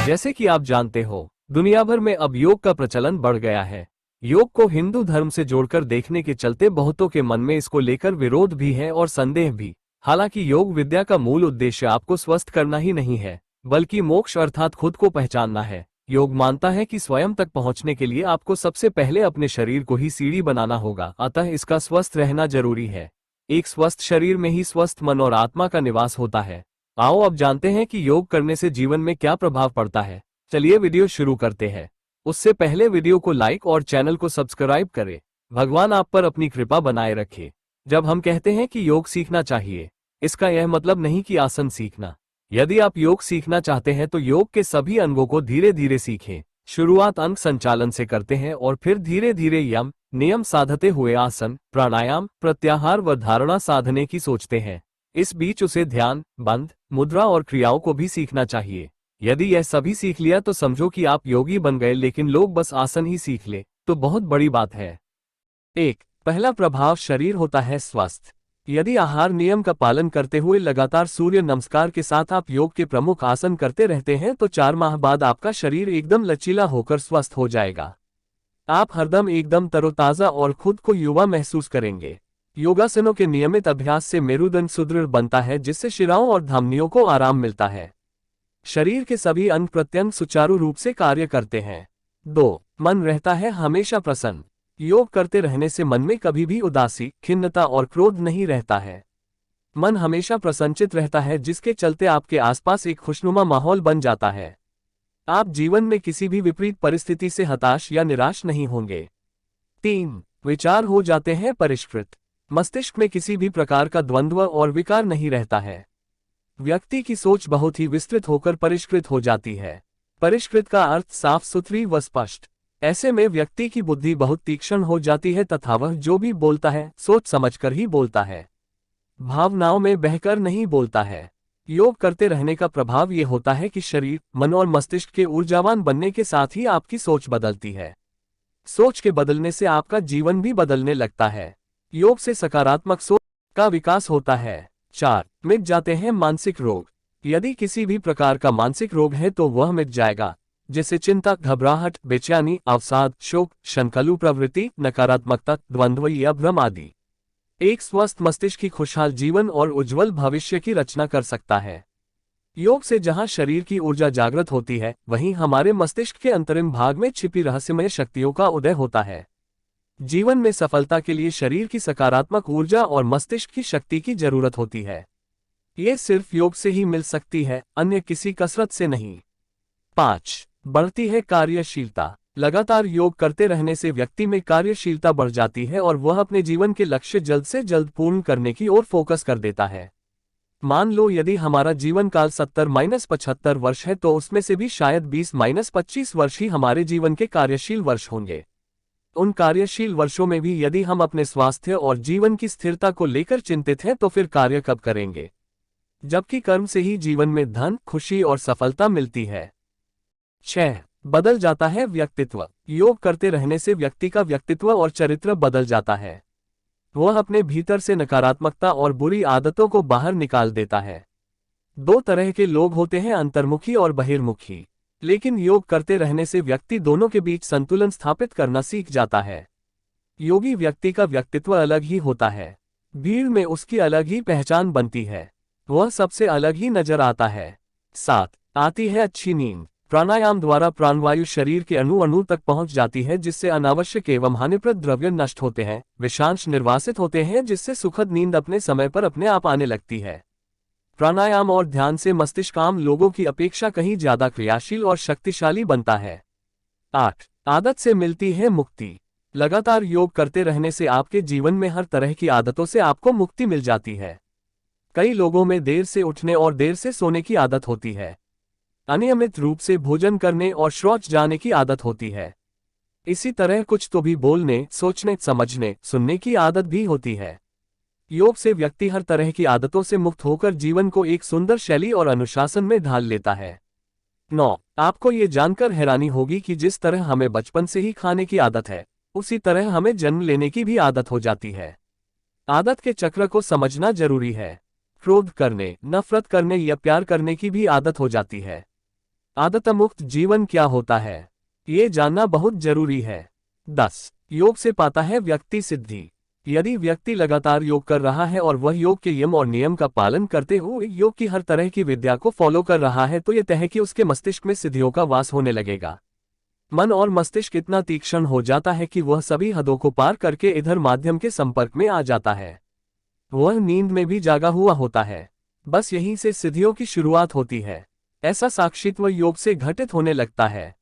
जैसे कि आप जानते हो, दुनिया भर में अब योग का प्रचलन बढ़ गया है। योग को हिंदू धर्म से जोड़कर देखने के चलते बहुतों के मन में इसको लेकर विरोध भी है और संदेह भी। हालांकि योग विद्या का मूल उद्देश्य आपको स्वस्थ करना ही नहीं है, बल्कि मोक्ष अर्थात खुद को पहचानना है। योग मानता है कि स्वयं तक पहुंचने के लिए आपको सबसे पहले अपने शरीर को ही सीढ़ी बनाना होगा, अतः इसका स्वस्थ रहना जरूरी है। एक स्वस्थ शरीर में ही स्वस्थ मन और आत्मा का निवास होता है। आओ अब जानते हैं कि योग करने से जीवन में क्या प्रभाव पड़ता है। चलिए वीडियो शुरू करते हैं। उससे पहले वीडियो को लाइक और चैनल को सब्सक्राइब करें। भगवान आप पर अपनी कृपा बनाए रखे। जब हम कहते हैं कि योग सीखना चाहिए, इसका यह मतलब नहीं कि आसन सीखना। यदि आप योग सीखना चाहते हैं तो योग के सभी अंगों को धीरे धीरे सीखें। शुरुआत अंग संचालन से करते हैं और फिर धीरे धीरे यम नियम साधते हुए आसन, प्राणायाम, प्रत्याहार व धारणा साधने की सोचते हैं। इस बीच उसे ध्यान, बंध, मुद्रा और क्रियाओं को भी सीखना चाहिए। यदि यह सभी सीख लिया तो समझो कि आप योगी बन गए, लेकिन लोग बस आसन ही सीख ले तो बहुत बड़ी बात है। एक पहला प्रभाव शरीर होता है स्वस्थ। यदि आहार नियम का पालन करते हुए लगातार सूर्य नमस्कार के साथ आप योग के प्रमुख आसन करते रहते हैं तो 4 माह बाद आपका शरीर एकदम लचीला होकर स्वस्थ हो जाएगा। आप हरदम एकदम तरोताजा और खुद को युवा महसूस करेंगे। योगासनों के नियमित अभ्यास से मेरुदंड सुदृढ़ बनता है, जिससे शिराओं और धमनियों को आराम मिलता है। शरीर के सभी अंग प्रत्यंग सुचारू रूप से कार्य करते हैं। 2 मन रहता है हमेशा प्रसन्न। योग करते रहने से मन में कभी भी उदासी, खिन्नता और क्रोध नहीं रहता है। मन हमेशा प्रसन्नचित रहता है, जिसके चलते आपके आसपास एक खुशनुमा माहौल बन जाता है। आप जीवन में किसी भी विपरीत परिस्थिति से हताश या निराश नहीं होंगे। 3 विचार हो जाते हैं परिष्कृत। मस्तिष्क में किसी भी प्रकार का द्वंद्व और विकार नहीं रहता है। व्यक्ति की सोच बहुत ही विस्तृत होकर परिष्कृत हो जाती है। परिष्कृत का अर्थ साफ सुथरी व स्पष्ट। ऐसे में व्यक्ति की बुद्धि बहुत तीक्ष्ण हो जाती है तथा वह जो भी बोलता है सोच समझकर ही बोलता है। भावनाओं में बहकर नहीं बोलता है। योग करते रहने का प्रभाव ये होता है कि शरीर, मन और मस्तिष्क के ऊर्जावान बनने के साथ ही आपकी सोच बदलती है। सोच के बदलने से आपका जीवन भी बदलने लगता है। योग से सकारात्मक सोच का विकास होता है। 4 मिट जाते हैं मानसिक रोग। यदि किसी भी प्रकार का मानसिक रोग है तो वह मिट जाएगा, जैसे चिंता, घबराहट, बेचैनी, अवसाद, शोक, शंकलु प्रवृत्ति, नकारात्मकता, द्वंद्व या भ्रम आदि। एक स्वस्थ मस्तिष्क ही खुशहाल जीवन और उज्जवल भविष्य की रचना कर सकता है। योग से जहां शरीर की ऊर्जा जागृत होती है, वहीं हमारे मस्तिष्क के अंतरिम भाग में छिपी रहस्यमय शक्तियों का उदय होता है। जीवन में सफलता के लिए शरीर की सकारात्मक ऊर्जा और मस्तिष्क की शक्ति की जरूरत होती है। ये सिर्फ योग से ही मिल सकती है, अन्य किसी कसरत से नहीं। 5 बढ़ती है कार्यशीलता। लगातार योग करते रहने से व्यक्ति में कार्यशीलता बढ़ जाती है और वह अपने जीवन के लक्ष्य जल्द से जल्द पूर्ण करने की ओर फोकस कर देता है। मान लो यदि हमारा जीवन काल 70-75 वर्ष है तो उसमें से भी शायद 20-25 वर्ष ही हमारे जीवन के कार्यशील वर्ष होंगे। उन कार्यशील वर्षों में भी यदि हम अपने स्वास्थ्य और जीवन की स्थिरता को लेकर चिंतित हैं तो फिर कार्य कब करेंगे, जबकि कर्म से ही जीवन में धन, खुशी और सफलता मिलती है। 6 बदल जाता है व्यक्तित्व। योग करते रहने से व्यक्ति का व्यक्तित्व और चरित्र बदल जाता है। वह अपने भीतर से नकारात्मकता और बुरी आदतों को बाहर निकाल देता है। 2 तरह के लोग होते हैं, अंतर्मुखी और बहिर्मुखी। लेकिन योग करते रहने से व्यक्ति दोनों के बीच संतुलन स्थापित करना सीख जाता है। योगी व्यक्ति का व्यक्तित्व अलग ही होता है। भीड़ में उसकी अलग ही पहचान बनती है। वह सबसे अलग ही नजर आता है। 7 आती है अच्छी नींद। प्राणायाम द्वारा प्राणवायु शरीर के अणु अणु तक पहुंच जाती है, जिससे अनावश्यक एवं हानिप्रद द्रव्य नष्ट होते हैं, विषांश निर्वासित होते हैं, जिससे सुखद नींद अपने समय पर अपने आप आने लगती है। प्राणायाम और ध्यान से मस्तिष्क आम लोगों की अपेक्षा कहीं ज्यादा क्रियाशील और शक्तिशाली बनता है। 8 आदत से मिलती है मुक्ति। लगातार योग करते रहने से आपके जीवन में हर तरह की आदतों से आपको मुक्ति मिल जाती है। कई लोगों में देर से उठने और देर से सोने की आदत होती है। अनियमित रूप से भोजन करने और शौच जाने की आदत होती है। इसी तरह कुछ तो भी बोलने, सोचने, समझने, सुनने की आदत भी होती है। योग से व्यक्ति हर तरह की आदतों से मुक्त होकर जीवन को एक सुंदर शैली और अनुशासन में ढाल लेता है। 9 आपको ये जानकर हैरानी होगी कि जिस तरह हमें बचपन से ही खाने की आदत है, उसी तरह हमें जन्म लेने की भी आदत हो जाती है। आदत के चक्र को समझना जरूरी है। क्रोध करने, नफरत करने या प्यार करने की भी आदत हो जाती है। आदत मुक्त जीवन क्या होता है, ये जानना बहुत जरूरी है। 10. योग से पाता है व्यक्ति सिद्धि। यदि व्यक्ति लगातार योग कर रहा है और वह योग के यम और नियम का पालन करते हुए योग की हर तरह की विद्या को फॉलो कर रहा है तो यह तय है कि उसके मस्तिष्क में सिद्धियों का वास होने लगेगा। मन और मस्तिष्क इतना तीक्ष्ण हो जाता है कि वह सभी हदों को पार करके इधर माध्यम के संपर्क में आ जाता है। वह नींद में भी जागा हुआ होता है। बस यहीं से सिद्धियों की शुरुआत होती है। ऐसा साक्षित्व योग से घटित होने लगता है।